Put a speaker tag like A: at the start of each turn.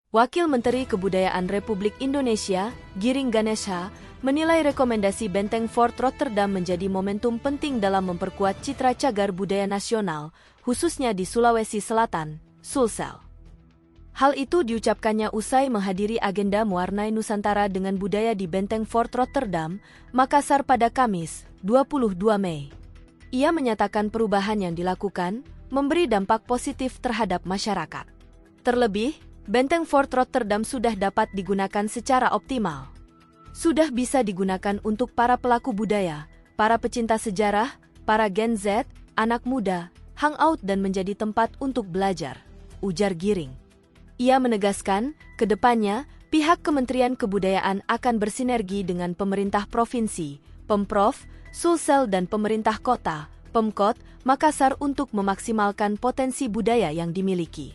A: Wakil Menteri Kebudayaan Republik Indonesia, Giring Ganesha, menilai rekomendasi Benteng Fort Rotterdam menjadi momentum penting dalam memperkuat citra cagar budaya nasional, khususnya di Sulawesi Selatan, Sulsel. Hal itu diucapkannya usai menghadiri agenda Mewarnai Nusantara dengan Budaya di Benteng Fort Rotterdam, Makassar pada Kamis, 22 Mei. Ia menyatakan perubahan yang dilakukan memberi dampak positif terhadap masyarakat. Terlebih, Benteng Fort Rotterdam sudah dapat digunakan secara optimal. Sudah bisa digunakan untuk para pelaku budaya, para pecinta sejarah, para Gen Z, anak muda, hangout dan menjadi tempat untuk belajar, ujar Giring. Ia menegaskan, ke depannya, pihak Kementerian Kebudayaan akan bersinergi dengan pemerintah provinsi, Pemprov, Sulsel dan pemerintah kota, Pemkot, Makassar untuk memaksimalkan potensi budaya yang dimiliki.